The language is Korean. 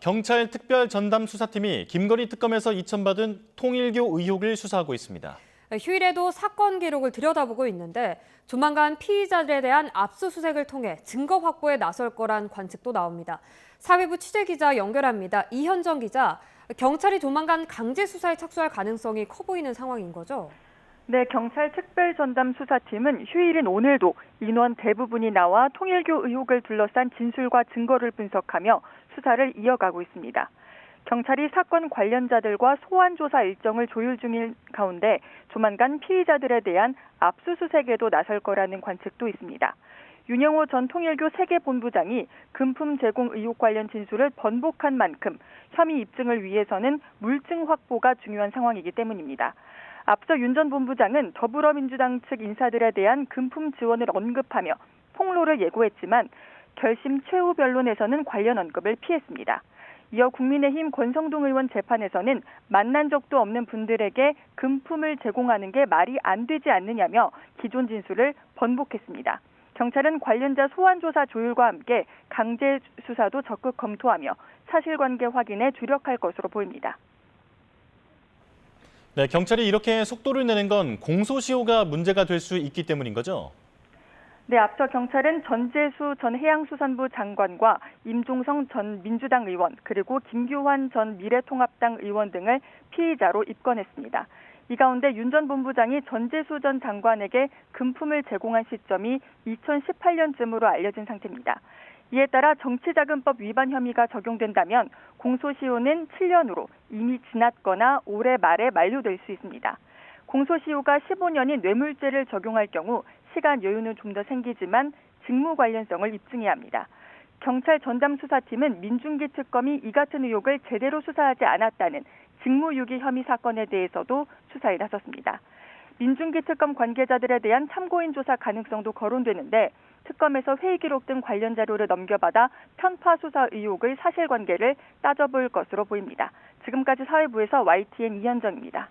경찰 특별 전담 수사팀이 김건희 특검에서 이천받은 통일교 의혹을 수사하고 있습니다. 휴일에도 사건 기록을 들여다보고 있는데 조만간 피의자들에 대한 압수수색을 통해 증거 확보에 나설 거란 관측도 나옵니다. 사회부 취재기자 연결합니다. 이현정 기자, 경찰이 조만간 강제 수사에 착수할 가능성이 커 보이는 상황인 거죠? 네, 경찰 특별전담수사팀은 휴일인 오늘도 인원 대부분이 나와 통일교 의혹을 둘러싼 진술과 증거를 분석하며 수사를 이어가고 있습니다. 경찰이 사건 관련자들과 소환조사 일정을 조율 중인 가운데 조만간 피의자들에 대한 압수수색에도 나설 거라는 관측도 있습니다. 윤영호 전 통일교 세계본부장이 금품 제공 의혹 관련 진술을 번복한 만큼 혐의 입증을 위해서는 물증 확보가 중요한 상황이기 때문입니다. 앞서 윤 전 본부장은 더불어민주당 측 인사들에 대한 금품 지원을 언급하며 폭로를 예고했지만 결심 최후 변론에서는 관련 언급을 피했습니다. 이어 국민의힘 권성동 의원 재판에서는 만난 적도 없는 분들에게 금품을 제공하는 게 말이 안 되지 않느냐며 기존 진술을 번복했습니다. 경찰은 관련자 소환조사 조율과 함께 강제 수사도 적극 검토하며 사실관계 확인에 주력할 것으로 보입니다. 네, 경찰이 이렇게 속도를 내는 건 공소시효가 문제가 될 수 있기 때문인 거죠? 네, 앞서 경찰은 전재수 전 해양수산부 장관과 임종성 전 민주당 의원 그리고 김규환 전 미래통합당 의원 등을 피의자로 입건했습니다. 이 가운데 윤 전 본부장이 전재수 전 장관에게 금품을 제공한 시점이 2018년쯤으로 알려진 상태입니다. 이에 따라 정치자금법 위반 혐의가 적용된다면 공소시효는 7년으로 이미 지났거나 올해 말에 만료될 수 있습니다. 공소시효가 15년인 뇌물죄를 적용할 경우 시간 여유는 좀 더 생기지만 직무 관련성을 입증해야 합니다. 경찰 전담수사팀은 민중기 특검이 이 같은 의혹을 제대로 수사하지 않았다는 직무유기 혐의 사건에 대해서도 수사에 나섰습니다. 민중기 특검 관계자들에 대한 참고인 조사 가능성도 거론되는데 특검에서 회의 기록 등 관련 자료를 넘겨받아 편파 수사 의혹의 사실관계를 따져볼 것으로 보입니다. 지금까지 사회부에서 YTN 이현정입니다.